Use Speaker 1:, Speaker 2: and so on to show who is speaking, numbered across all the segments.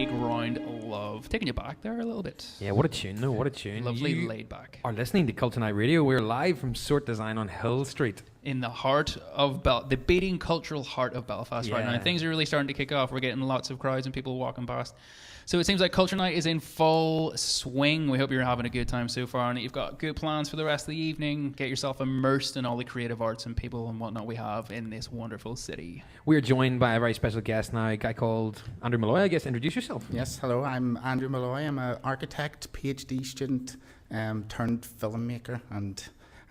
Speaker 1: big round love. Taking you back there a little bit.
Speaker 2: Yeah, what a tune, though. What a tune.
Speaker 1: Lovely laid back.
Speaker 2: Are listening to Culture Night Radio. We're live from Sort Design on Hill Street.
Speaker 1: In the heart of the beating cultural heart of Belfast right now. Things are really starting to kick off. We're getting lots of crowds and people walking past. So it seems like Culture Night is in full swing. We hope you're having a good time so far and that you've got good plans for the rest of the evening. Get yourself immersed in all the creative arts and people and whatnot we have in this wonderful city.
Speaker 2: We're joined by a very special guest now, a guy called Andrew Malloy. I guess introduce yourself.
Speaker 3: Yes, hello. I'm Andrew Malloy. I'm an architect, PhD student, turned filmmaker, and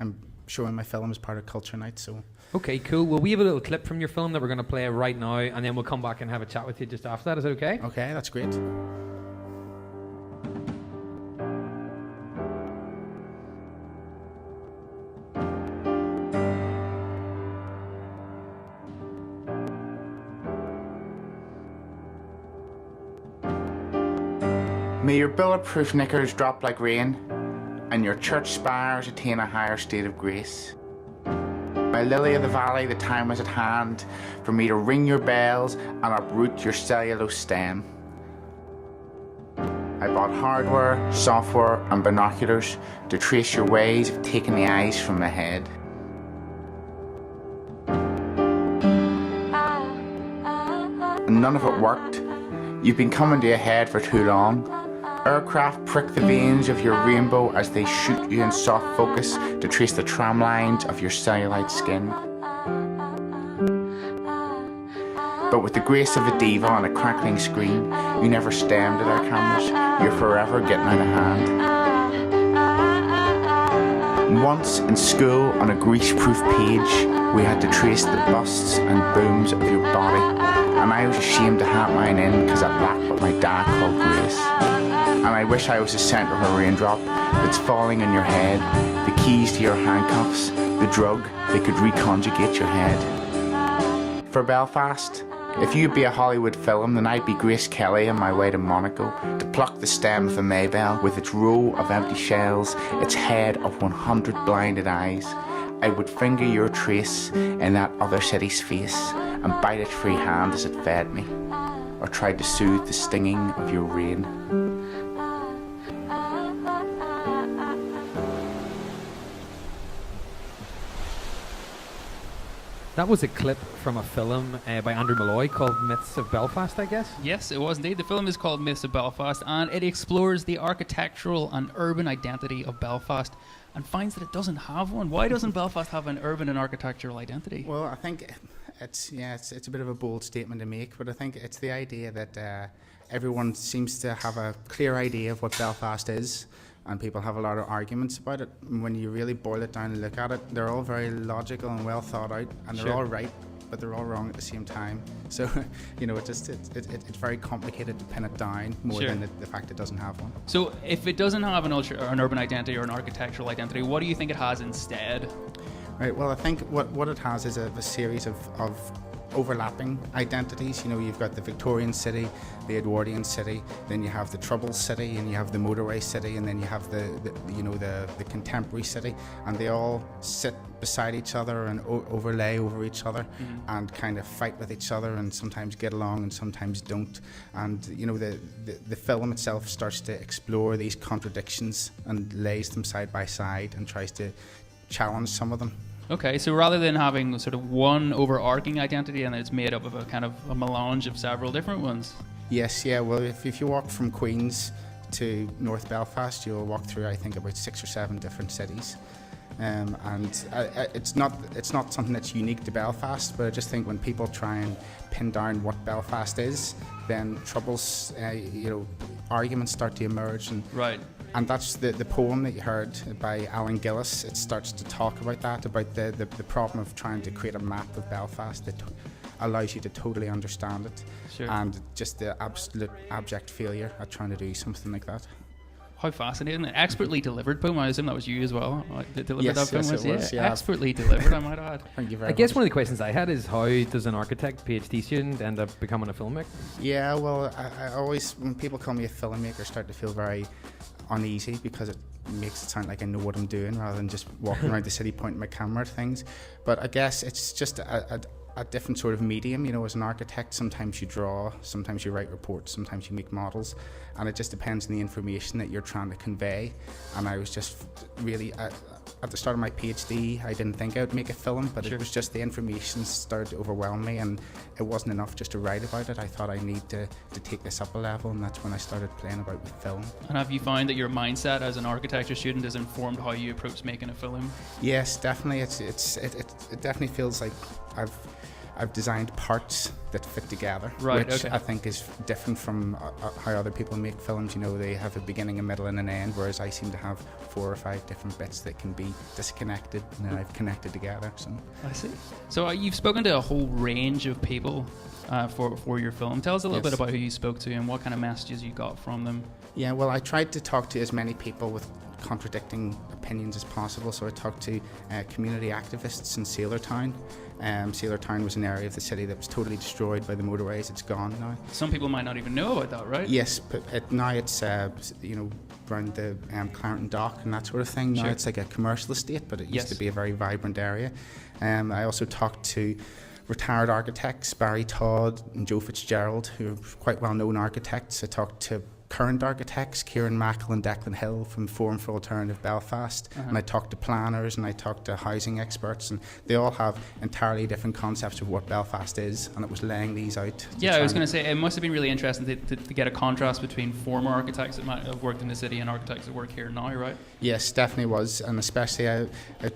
Speaker 3: I'm showing my film as part of Culture Night. So.
Speaker 2: Okay, cool. Well, we have a little clip from your film that we're going to play right now, and then we'll come back and have a chat with you just after that. Is that okay?
Speaker 3: Okay, that's great. May your bulletproof knickers drop like rain, and your church spires attain a higher state of grace. My lily of the valley, the time is at hand for me to ring your bells and uproot your cellulose stem. I bought hardware, software and binoculars to trace your ways of taking the eyes from the head. And none of it worked. You've been coming to your head for too long. Aircraft prick the veins of your rainbow as they shoot you in soft focus to trace the tram lines of your cellulite skin. But with the grace of a diva on a crackling screen, you never stared at our cameras. You're forever getting out of hand. Once in school on a grease-proof page, we had to trace the busts and booms of your body. And I was ashamed to have mine in because it lacked what my dad called grace. And I wish I was the centre of a raindrop that's falling on your head, the keys to your handcuffs, the drug that could reconjugate your head. For Belfast, if you'd be a Hollywood film, then I'd be Grace Kelly on my way to Monaco to pluck the stem of the Maybell with its row of empty shells, its head of 100 blinded eyes. I would finger your trace in that other city's face and bite its free hand as it fed me, or tried to soothe the stinging of your rain.
Speaker 2: That was a clip from a film by Andrew Malloy called Myths of Belfast, I guess?
Speaker 1: Yes, it was indeed. The film is called Myths of Belfast, and it explores the architectural and urban identity of Belfast and finds that it doesn't have one. Why doesn't Belfast have an urban and architectural identity?
Speaker 3: Well, I think it's a bit of a bold statement to make, but I think it's the idea that everyone seems to have a clear idea of what Belfast is, and people have a lot of arguments about it. And when you really boil it down and look at it, they're all very logical and well thought out, and they're all right, but they're all wrong at the same time. So, it's very complicated to pin it down more than the fact it doesn't have one.
Speaker 1: So, if it doesn't have an urban identity or an architectural identity, what do you think it has instead?
Speaker 3: Right. Well, I think what it has is a series of overlapping identities. You know, you've got the Victorian city, the Edwardian city, then you have the Troubles city, and you have the motorway city, and then you have the contemporary city, and they all sit beside each other and overlay over each other, and kind of fight with each other, and sometimes get along and sometimes don't. And you know, the film itself starts to explore these contradictions and lays them side by side and tries to challenge some of them.
Speaker 1: Okay, so rather than having sort of one overarching identity and it's made up of a kind of a melange of several different ones.
Speaker 3: Yes, yeah. Well, if you walk from Queens to North Belfast, you'll walk through, I think, about 6 or 7 different cities. And it's not something that's unique to Belfast, but I just think when people try and pin down what Belfast is, then troubles, arguments start to emerge. And that's the poem that you heard by Alan Gillis. It starts to talk about that, about the problem of trying to create a map of Belfast that allows you to totally understand it.
Speaker 1: Sure.
Speaker 3: And just the absolute abject failure at trying to do something like that.
Speaker 1: How fascinating. An expertly delivered poem. I assume that was you as well. That delivered that poem.
Speaker 3: Yes, it was. Yeah.
Speaker 1: Expertly delivered, I might add.
Speaker 3: Thank you very much.
Speaker 2: I guess one of the questions I had is, how does an architect, PhD student, end up becoming a filmmaker?
Speaker 3: Yeah, well, I always, when people call me a filmmaker, I start to feel very uneasy because makes it sound like I know what I'm doing rather than just walking around the city pointing my camera at things. But I guess it's just a different sort of medium. You know, as an architect, sometimes you draw, sometimes you write reports, sometimes you make models, and it just depends on the information that you're trying to convey. And I was just really, at the start of my PhD, I didn't think I would make a film, but It was just the information started to overwhelm me, and it wasn't enough just to write about it. I thought I need to take this up a level, and that's when I started playing about with film.
Speaker 1: And have you found that your mindset as an architecture student has informed how you approach making a film?
Speaker 3: Yes, definitely. It definitely feels like I've designed parts that fit together, which I think is different from how other people make films. You know, they have a beginning, a middle, and an end, whereas I seem to have 4 or 5 different bits that can be disconnected, and then I've connected together. So
Speaker 1: I see. So you've spoken to a whole range of people for your film. Tell us a little bit about who you spoke to and what kind of messages you got from them.
Speaker 3: Yeah, well, I tried to talk to as many people with contradicting opinions as possible. So I talked to community activists in Sailortown. Sailortown was an area of the city that was totally destroyed by the motorways. It's gone now.
Speaker 1: Some people might not even know about that, right?
Speaker 3: Yes, but now it's around the Clarendon Dock and that sort of thing. Now it's like a commercial estate, but it used to be a very vibrant area. I also talked to retired architects, Barry Todd and Joe Fitzgerald, who are quite well-known architects. I talked to current architects, Kieran Mackle and Declan Hill from Forum for Alternative Belfast, and I talked to planners and I talked to housing experts, and they all have entirely different concepts of what Belfast is, and it was laying these out.
Speaker 1: Yeah, I was going to say, it must have been really interesting to get a contrast between former architects that might have worked in the city and architects that work here now, right? Yes,
Speaker 3: definitely was, and especially I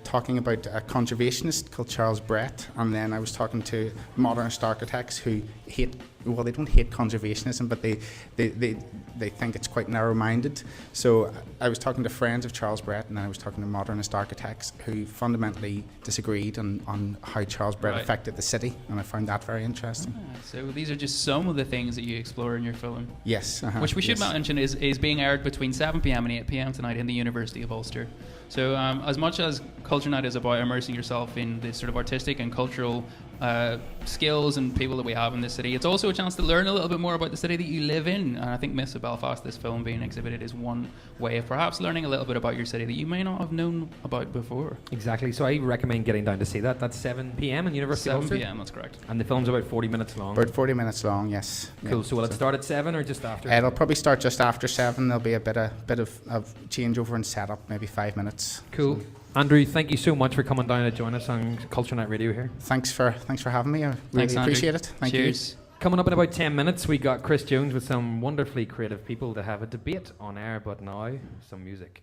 Speaker 3: talking about a conservationist called Charles Brett, and then I was talking to modernist architects who they don't hate conservationism, but they think it's quite narrow-minded. So I was talking to friends of Charles Brett, and then I was talking to modernist architects who fundamentally disagreed on how Charles Brett affected the city, and I found that very interesting.
Speaker 1: So these are just some of the things that you explore in your film.
Speaker 3: Yes.
Speaker 1: Which we should mention is being aired between 7 p.m. and 8 p.m. tonight in the University of Ulster. So as much as Culture Night is about immersing yourself in the sort of artistic and cultural skills and people that we have in this city, it's also a chance to learn a little bit more about the city that you live in. And I think Myths of Belfast, this film being exhibited, is one way of perhaps learning a little bit about your city that you may not have known about before.
Speaker 2: Exactly. So I recommend getting down to see that. That's 7 p.m. in University of Ulster?
Speaker 1: 7 p.m, that's correct.
Speaker 2: And the film's about 40 minutes long?
Speaker 3: About 40 minutes long, yes.
Speaker 2: Cool. So will it start at 7 or just after?
Speaker 3: It'll probably start just after 7. There'll be a bit of changeover and setup, maybe 5 minutes.
Speaker 2: Cool. So. Andrew, thank you so much for coming down to join us on Culture Night Radio here.
Speaker 3: Thanks for having me. I really appreciate it. Thank
Speaker 1: Cheers.
Speaker 3: you.
Speaker 2: Coming up in about 10 minutes, we got Chris Jones with some wonderfully creative people to have a debate on air, but now some music.